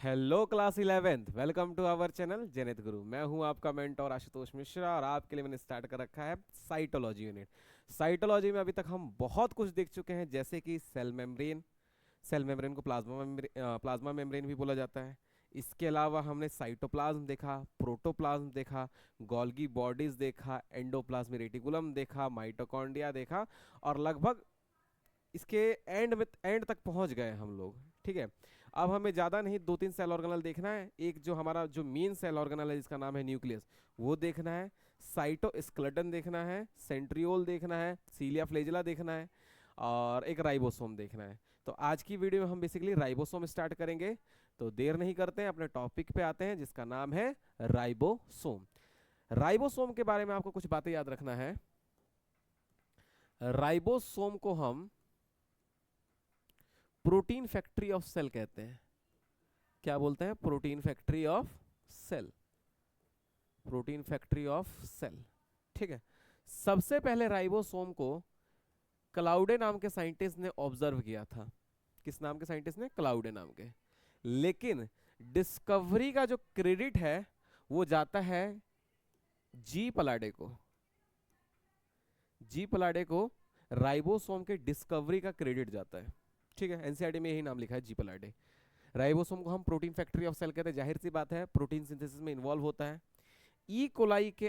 Hello class 11th, welcome to our channel zenith guru. मैं हूं आपका मेंटोर आशुतोष मिश्रा और आपके लिए मैंने स्टार्ट कर रखा है साइटोलॉजी यूनिट। साइटोलॉजी में अभी तक हम बहुत कुछ देख चुके हैं, जैसे कि सेल मेम्ब्रेन को प्लाज्मा मेम्ब्रेन भी बोला जाता है। इसके अलावा हमने साइटोप्लाज्म देखा, प्रोटोप्लाज्म देखा, गोल्गी बॉडीज देखा, एंडोप्लाज्मिक रेटिकुलम देखा, माइटोकॉन्ड्रिया देखा और लगभग इसके एंड तक पहुंच गए हम लोग। ठीक है, अब हमें ज़्यादा नहीं, दो तीन सेल ऑर्गेनल देखना है। एक जो हमारा जो मेन सेल ऑर्गेनल है जिसका नाम है न्यूक्लियस, वो देखना है। साइटोस्केलेटन देखना है, सेंट्रियोल देखना है, सीलिया फ्लेजिला देखना है और एक राइबोसोम देखना है। तो आज की वीडियो में हम बेसिकली राइबोसोम स्टार्ट करेंगे। तो देर नहीं करते हैं, अपने टॉपिक पे आते हैं जिसका नाम है राइबोसोम। राइबोसोम के बारे में आपको कुछ बातें याद रखना है। राइबोसोम को हम प्रोटीन फैक्ट्री ऑफ सेल कहते हैं। क्या बोलते हैं? Protein factory of cell. Protein factory of cell. ठीक है, सबसे पहले राइबोसोम को क्लाउडे नाम के साइंटिस्ट ने ऑब्जर्व किया था। किस नाम के साइंटिस्ट ने? क्लाउडे नाम के। लेकिन डिस्कवरी का जो क्रेडिट है वो जाता है जी पलाडे को। जी पलाडे को राइबोसोम के डिस्कवरी का क्रेडिट जाता है। ठीक है, एनसीईआरटी में यही नाम लिखा है, जी पलाडे। राइबोसोम को हम प्रोटीन फैक्ट्री ऑफ सेल कहते हैं। जाहिर सी बात है, प्रोटीन सिंथेसिस में इन्वॉल्व होता है। ई कोलाई के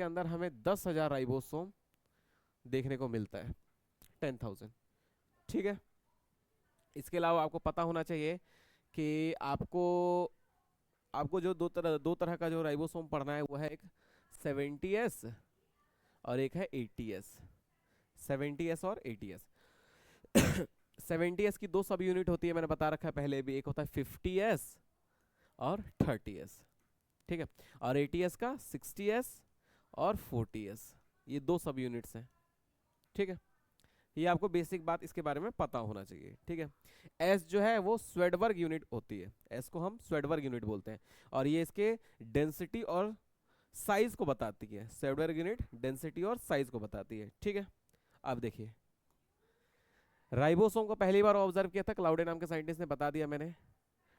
अंदर हमें 10,000 राइबोसोम देखने को मिलता है, 10,000। ठीक है, इसके अलावा आपको पता होना चाहिए कि आपको आपको जो दो तरह का जो राइबोसोम पढ़ना है वो है एक 70S और एक है 80S। 70S और 80S। 70S की दो सब यूनिट होती है, मैंने बता रखा है पहले भी। एक होता है 50S और 30S। ठीक है, और 80S का 60S और 40S, ये दो सब यूनिट्स हैं। ठीक है, ये आपको बेसिक बात इसके बारे में पता होना चाहिए। ठीक है, एस जो है वो स्वेडबर्ग यूनिट होती है। एस को हम स्वेडबर्ग यूनिट बोलते हैं और ये इसके डेंसिटी और साइज को बताती है। स्वेडबर्ग यूनिट डेंसिटी और साइज को बताती है। ठीक है, अब देखिए, राइबोसोम को पहली बार ऑब्जर्व किया था क्लाउडे नाम के साइंटिस्ट ने, बता दिया मैंने।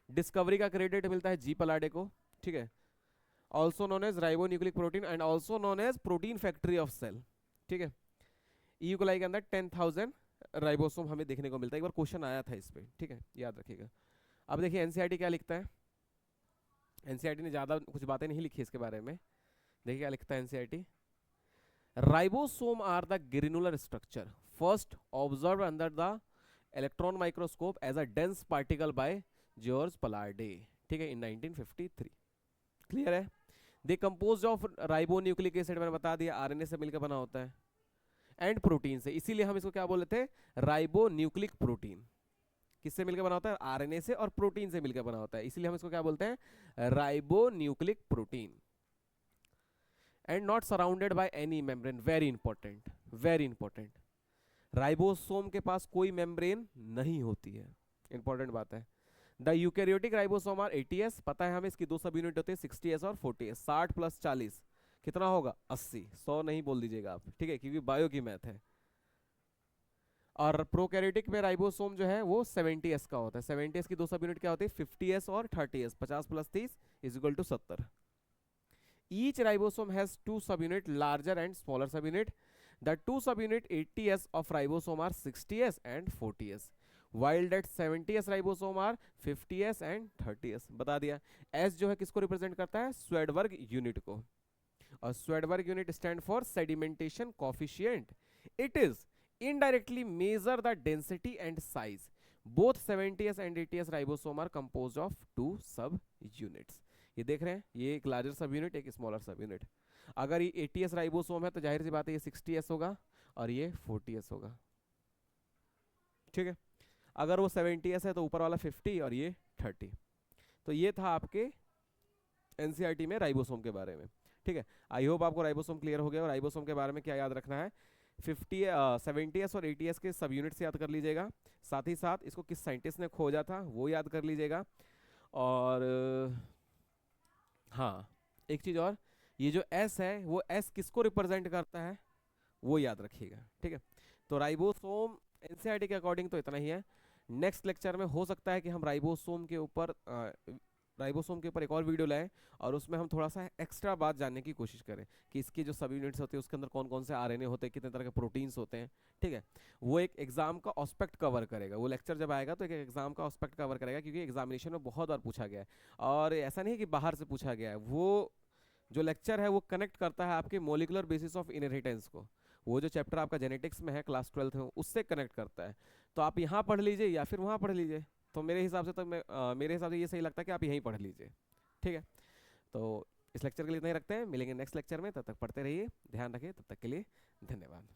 डिस्कवरी का क्रेडिट मिलता है जी पलाडे को। ठीक है, also known as ribonucleic protein and also known as protein factory of cell. ठीक है, ई कोलाई के अंदर 10,000 राइबोसोम हमें देखने को मिलता है। एक बार क्वेश्चन आया था इस पे, ठीक है, याद रखिएगा। अब देखिए एनसीईआरटी क्या लिखता है। एनसीईआरटी ने ज़्यादा कुछ बातें नहीं लिखी इसके बारे में। देखिए क्या लिखता है NCERT. Ribosome are the granular structure first observe under the electron microscope as a dense particle by George Palade. ठीक है, इन 1953। क्लियर है? They compose of ribonucleic acid, मैंने बता दिया, आरएनए से मिलकर बना होता है, एंड प्रोटीन से। इसीलिए हम इसको क्या बोले थे? Ribo nucleic protein. किससे मिलकर बना होता है? आरएनए से और प्रोटीन से मिलकर बना होता है, इसीलिए हम इसको क्या बोलते हैं? Ribo nucleic protein. And not surrounded by any membrane. Very important, very important. Ribosome के पास कोई मेम्ब्रेन नहीं होती है, इंपॉर्टेंट बात है। The eukaryotic ribosome are 80S, पता है हमें, इसकी दो सब यूनिट होती है 60S और 40S। 60 प्लस 40 कितना होगा? 80। 100 नहीं बोल दीजिएगा आप, ठीक है, क्योंकि बायो की मैथ है। और प्रोकैरियोटिक में राइबोसोम जो है वो 70S का होता है। 70S की दो सब यूनिट क्या होती है? 50S और 30S। 50 plus 30 is equal to 70। Each ribosome has two subunit, larger and smaller subunit. The two subunit 80S of ribosome are 60S and 40S, while that 70S ribosome are 50S and 30S। बता दिया। S जो है किसको represent करता है? Svedberg unit को। और Svedberg unit stand for sedimentation coefficient. It is indirectly measure the density and size. Both 70S and 80S ribosome are composed of two sub units। ये देख रहे हैं, ये एक लार्जर सब यूनिट, एक स्मॉलर सब यूनिट। अगर ये 80S राइबोसोम है तो जाहिर सी बात है ये 60S होगा और ये 40S होगा। ठीक है, अगर वो 70S है तो ऊपर वाला 50 और ये 30। तो ये था आपके एनसीईआरटी में राइबोसोम के बारे में। ठीक है, आई होप आपको राइबोसोम क्लियर हो गया। और राइबोसोम के बारे में क्या याद रखना है? 70S और 80S के सब यूनिट्स याद कर लीजिएगा। साथ ही साथ इसको किस साइंटिस्ट ने खोजा था वो याद कर लीजिएगा। और हाँ, एक चीज़ और, ये जो S है वो S किसको रिप्रेजेंट करता है वो याद रखिएगा। ठीक है, तो राइबोसोम एनसीईआरटी के अकॉर्डिंग तो इतना ही है। नेक्स्ट लेक्चर में हो सकता है कि हम राइबोसोम के ऊपर एक और वीडियो लाएं और उसमें हम थोड़ा सा एक्स्ट्रा बात जानने की कोशिश करें कि इसकी जो सब यूनिट्स होती है उसके अंदर कौन कौन से आरएनए होते हैं, कितने तरह के प्रोटीन्स होते हैं। ठीक है, वो एक एग्जाम का ऑस्पेक्ट कवर करेगा, वो लेक्चर जब आएगा तो एक एग्जाम का ऑस्पेक्ट कवर करेगा, क्योंकि एग्जामिनेशन में बहुत बार पूछा गया है और ऐसा नहीं है कि बाहर से पूछा गया है। वो जो लेक्चर है वो कनेक्ट करता है आपके मोलिकुलर बेसिस ऑफ इनहेरिटेंस को, वो जो चैप्टर आपका जेनेटिक्स में है क्लास 12th में उससे कनेक्ट करता है। तो आप यहाँ पढ़ लीजिए या फिर वहाँ पढ़ लीजिए, तो मेरे हिसाब से ये सही लगता है कि आप यहीं पढ़ लीजिए। ठीक है, तो इस लेक्चर के लिए इतना ही रखते हैं, मिलेंगे नेक्स्ट लेक्चर में, तब तक पढ़ते रहिए, ध्यान रखिए, तब तक के लिए धन्यवाद।